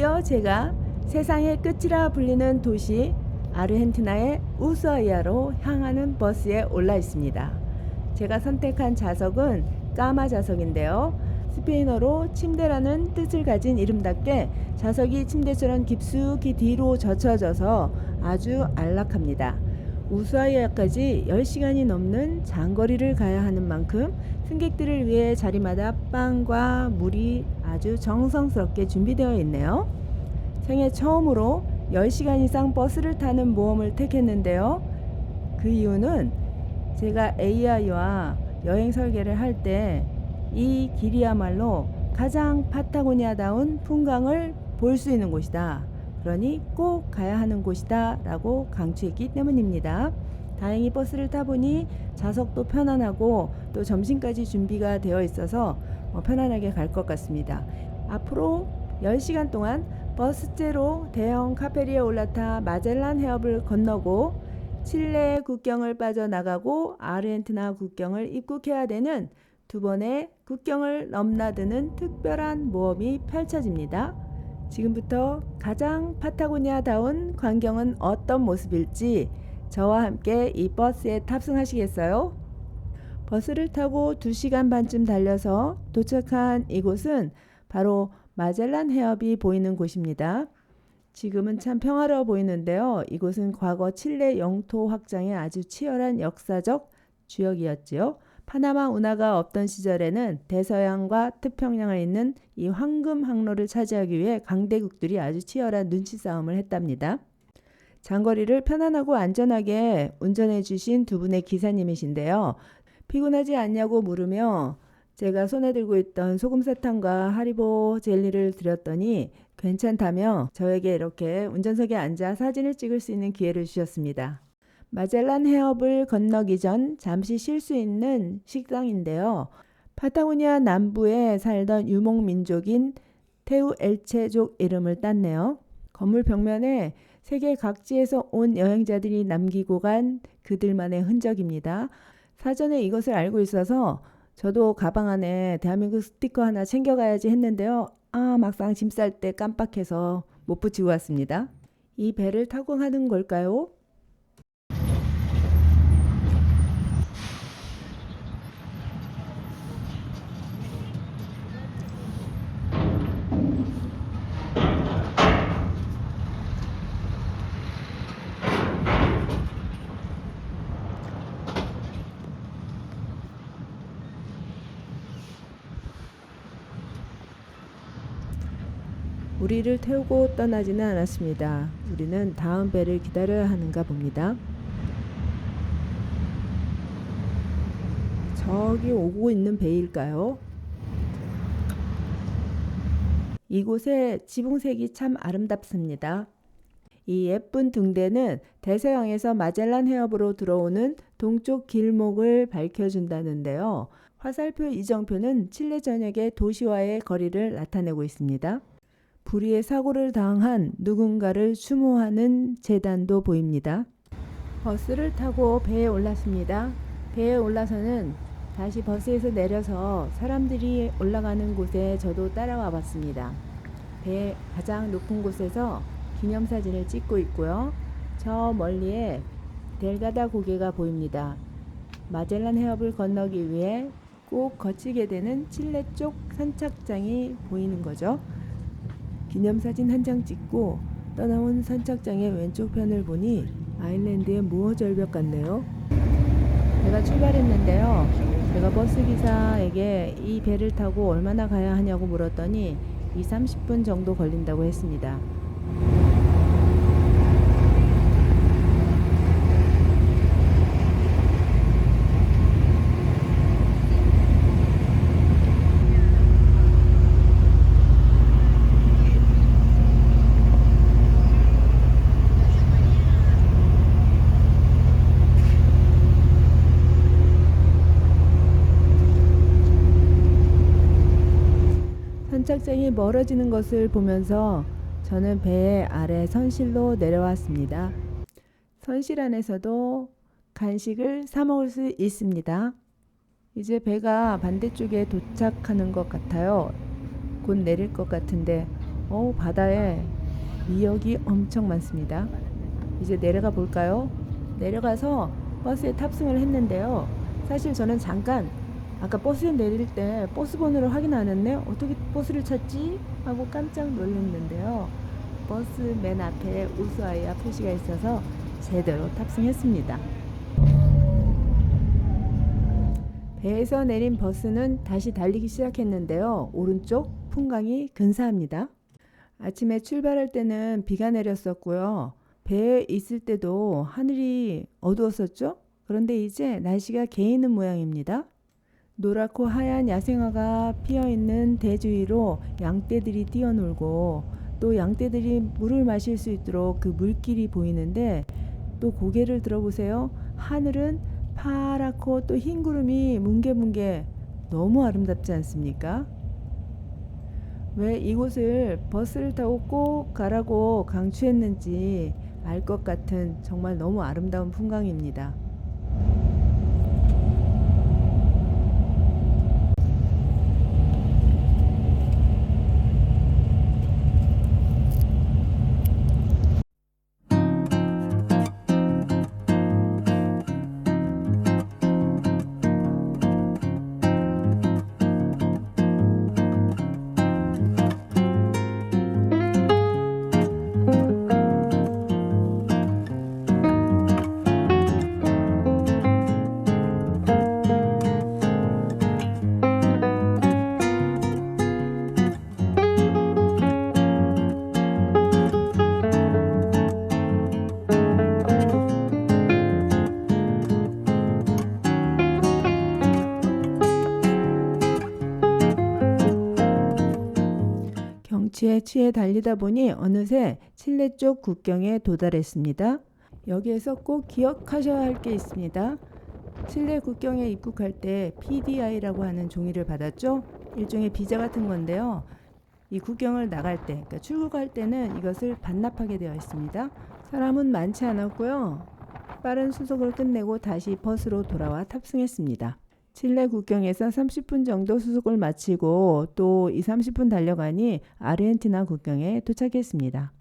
드디어 제가 세상의 끝이라 불리는 도시 아르헨티나의 우수아이아로 향하는 버스에 올라 있습니다. 제가 선택한 좌석은 까마 좌석인데요. 스페인어로 침대라는 뜻을 가진 이름답게 좌석이 침대처럼 깊숙이 뒤로 젖혀져서 아주 안락합니다. 우수아이아까지 10시간이 넘는 장거리를 가야 하는 만큼 승객들을 위해 자리마다 빵과 물이 아주 정성스럽게 준비되어 있네요. 생애 처음으로 10시간 이상 버스를 타는 모험을 택했는데요. 그 이유는 제가 AI와 여행 설계를 할 때 이 길이야말로 가장 파타고니아다운 풍광을 볼 수 있는 곳이다. 그러니 꼭 가야 하는 곳이다 라고 강추했기 때문입니다. 다행히 버스를 타보니 좌석도 편안하고 또 점심까지 준비가 되어 있어서 편안하게 갈 것 같습니다. 앞으로 10시간 동안 버스째로 대형 카페리에 올라타 마젤란 해협을 건너고 칠레 국경을 빠져나가고 아르헨티나 국경을 입국해야 되는 두 번의 국경을 넘나드는 특별한 모험이 펼쳐집니다. 지금부터 가장 파타고니아다운 광경은 어떤 모습일지 저와 함께 이 버스에 탑승하시겠어요? 버스를 타고 2시간 반쯤 달려서 도착한 이곳은 바로 마젤란 해협이 보이는 곳입니다. 지금은 참 평화로워 보이는데요. 이곳은 과거 칠레 영토 확장의 아주 치열한 역사적 주역이었지요. 파나마 운하가 없던 시절에는 대서양과 태평양을 잇는 이 황금 항로를 차지하기 위해 강대국들이 아주 치열한 눈치 싸움을 했답니다. 장거리를 편안하고 안전하게 운전해 주신 두 분의 기사님이신데요. 피곤하지 않냐고 물으며 제가 손에 들고 있던 소금사탕과 하리보 젤리를 드렸더니 괜찮다며 저에게 이렇게 운전석에 앉아 사진을 찍을 수 있는 기회를 주셨습니다. 마젤란 해협을 건너기 전 잠시 쉴 수 있는 식당인데요. 파타고니아 남부에 살던 유목민족인 테우엘체족 이름을 땄네요. 건물 벽면에 세계 각지에서 온 여행자들이 남기고 간 그들만의 흔적입니다. 사전에 이것을 알고 있어서 저도 가방 안에 대한민국 스티커 하나 챙겨가야지 했는데요. 막상 짐 쌀 때 깜빡해서 못 붙이고 왔습니다. 이 배를 타고 가는 걸까요? 우리를 태우고 떠나지는 않았습니다. 우리는 다음 배를 기다려야 하는가 봅니다. 저기 오고 있는 배일까요? 이곳의 지붕색이 참 아름답습니다. 이 예쁜 등대는 대서양에서 마젤란 해협으로 들어오는 동쪽 길목을 밝혀준다는데요. 화살표 이정표는 칠레 전역의 도시와의 거리를 나타내고 있습니다. 불의의 사고를 당한 누군가를 추모하는 재단도 보입니다. 버스를 타고 배에 올랐습니다. 배에 올라서는 다시 버스에서 내려서 사람들이 올라가는 곳에 저도 따라와 봤습니다. 배 가장 높은 곳에서 기념사진을 찍고 있고요. 저 멀리에 델가다 고개가 보입니다. 마젤란 해협을 건너기 위해 꼭 거치게 되는 칠레 쪽 선착장이 보이는 거죠. 기념사진 한 장 찍고 떠나온 선착장의 왼쪽 편을 보니 아일랜드의 무어 절벽 같네요. 배가 출발했는데요. 제가 버스기사에게 이 배를 타고 얼마나 가야 하냐고 물었더니 30분 정도 걸린다고 했습니다. 선착장이 멀어지는 것을 보면서 저는 배 아래 선실로 내려왔습니다. 선실 안에서도 간식을 사 먹을 수 있습니다. 이제 배가 반대쪽에 도착하는 것 같아요. 곧 내릴 것 같은데 바다에 미역이 엄청 많습니다. 이제 내려가 볼까요? 내려가서 버스에 탑승을 했는데요. 사실 저는 잠깐 아까 버스에 내릴 때 버스 번호를 확인 안 했네. 어떻게 버스를 찾지? 하고 깜짝 놀랐는데요. 버스 맨 앞에 우수아이아 표시가 있어서 제대로 탑승했습니다. 배에서 내린 버스는 다시 달리기 시작했는데요. 오른쪽 풍광이 근사합니다. 아침에 출발할 때는 비가 내렸었고요. 배에 있을 때도 하늘이 어두웠었죠. 그런데 이제 날씨가 개이는 모양입니다. 노랗고 하얀 야생화가 피어있는 대주 위로 양떼들이 뛰어놀고 또 양떼들이 물을 마실 수 있도록 그 물길이 보이는데 또 고개를 들어보세요. 하늘은 파랗고 또 흰 구름이 뭉게뭉게 너무 아름답지 않습니까? 왜 이곳을 버스를 타고 꼭 가라고 강추했는지 알 것 같은 정말 너무 아름다운 풍광입니다. 경치에 취해 달리다 보니 어느새 칠레 쪽 국경에 도달했습니다. 여기에서 꼭 기억하셔야 할 게 있습니다. 칠레 국경에 입국할 때 PDI라고 하는 종이를 받았죠. 일종의 비자 같은 건데요. 이 국경을 나갈 때, 그러니까 출국할 때는 이것을 반납하게 되어 있습니다. 사람은 많지 않았고요. 빠른 수속을 끝내고 다시 버스로 돌아와 탑승했습니다. 칠레 국경에서 30분 정도 수속을 마치고 또 30분 달려가니 아르헨티나 국경에 도착했습니다.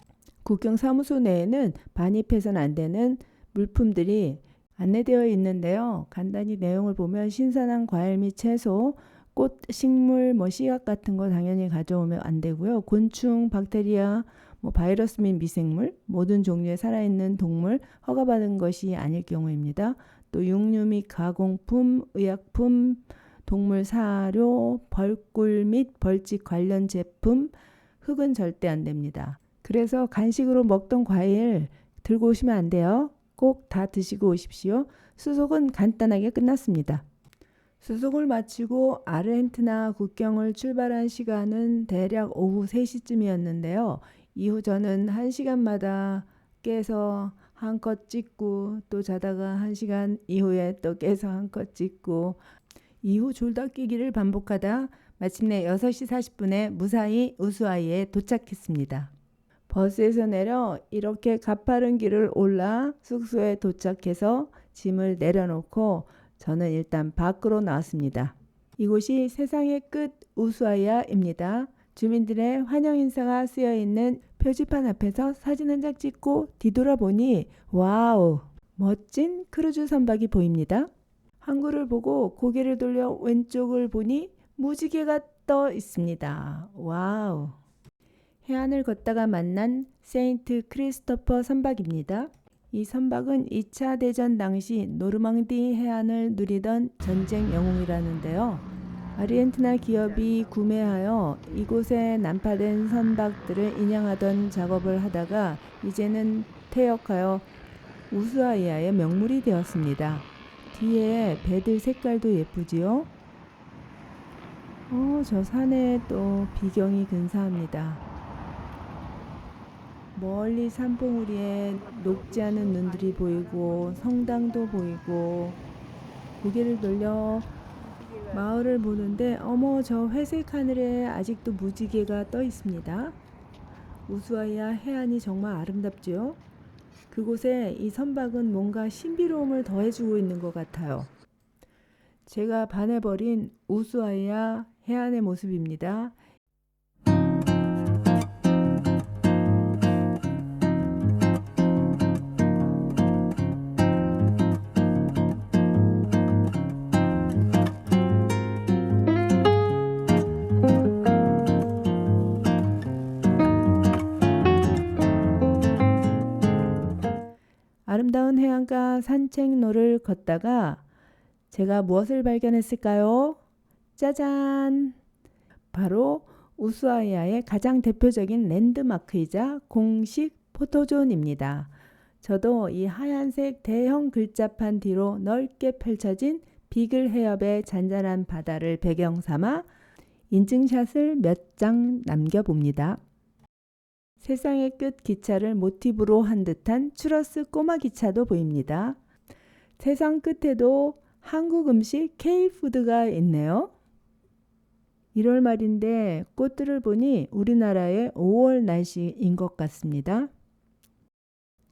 국경 사무소 내에는 반입해서는 안 되는 물품들이 안내되어 있는데요. 간단히 내용을 보면 신선한 과일 및 채소, 꽃, 식물, 씨앗 같은 거 당연히 가져오면 안 되고요. 곤충, 박테리아, 바이러스 및 미생물, 모든 종류의 살아있는 동물, 허가받은 것이 아닐 경우입니다. 또 육류 및 가공품, 의약품, 동물 사료, 벌꿀 및 벌집 관련 제품, 흙은 절대 안 됩니다. 그래서 간식으로 먹던 과일 들고 오시면 안 돼요. 꼭 다 드시고 오십시오. 수속은 간단하게 끝났습니다. 수속을 마치고 아르헨티나 국경을 출발한 시간은 대략 오후 3시쯤이었는데요. 이후 저는 1시간마다 깨서 한껏 찍고 또 자다가 1시간 이후에 또 깨서 한껏 찍고 이후 졸다깨기를 반복하다 마침내 6시 40분에 무사히 우수아이에 도착했습니다. 버스에서 내려 이렇게 가파른 길을 올라 숙소에 도착해서 짐을 내려놓고 저는 일단 밖으로 나왔습니다. 이곳이 세상의 끝 우수아이아입니다. 주민들의 환영 인사가 쓰여 있는 표지판 앞에서 사진 한 장 찍고 뒤돌아보니 와우, 멋진 크루즈 선박이 보입니다. 항구를 보고 고개를 돌려 왼쪽을 보니 무지개가 떠 있습니다. 와우. 해안을 걷다가 만난 세인트 크리스토퍼 선박입니다. 이 선박은 2차 대전 당시 노르망디 해안을 누리던 전쟁 영웅이라는데요. 아르헨티나 기업이 구매하여 이곳에 난파된 선박들을 인양하던 작업을 하다가 이제는 퇴역하여 우수아이아의 명물이 되었습니다. 뒤에 배들 색깔도 예쁘지요? 저 산에 또 비경이 근사합니다. 멀리 산봉우리에 녹지 않은 눈들이 보이고 성당도 보이고 고개를 돌려 마을을 보는데 저 회색 하늘에 아직도 무지개가 떠 있습니다. 우수아이아 해안이 정말 아름답죠. 그곳에 이 선박은 뭔가 신비로움을 더해주고 있는 것 같아요. 제가 반해버린 우수아이아 해안의 모습입니다. 해안가 산책로를 걷다가 제가 무엇을 발견했을까요? 짜잔! 바로 우수아이아의 가장 대표적인 랜드마크이자 공식 포토존입니다. 저도 이 하얀색 대형 글자판 뒤로 넓게 펼쳐진 비글 해협의 잔잔한 바다를 배경 삼아 인증샷을 몇 장 남겨봅니다. 세상의 끝 기차를 모티브로 한 듯한 추러스 꼬마 기차도 보입니다. 세상 끝에도 한국 음식 K푸드가 있네요. 1월 말인데 꽃들을 보니 우리나라의 5월 날씨인 것 같습니다.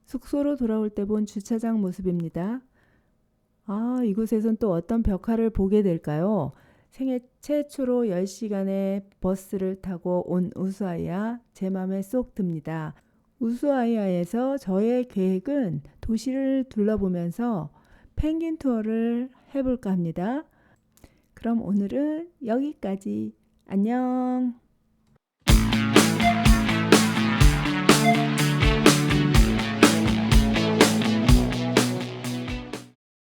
숙소로 돌아올 때 본 주차장 모습입니다. 이곳에선 또 어떤 벽화를 보게 될까요? 생애 최초로 10시간의 버스를 타고 온 우수아이아, 제 맘에 쏙 듭니다. 우수아이아에서 저의 계획은 도시를 둘러보면서 펭귄 투어를 해볼까 합니다. 그럼 오늘은 여기까지. 안녕.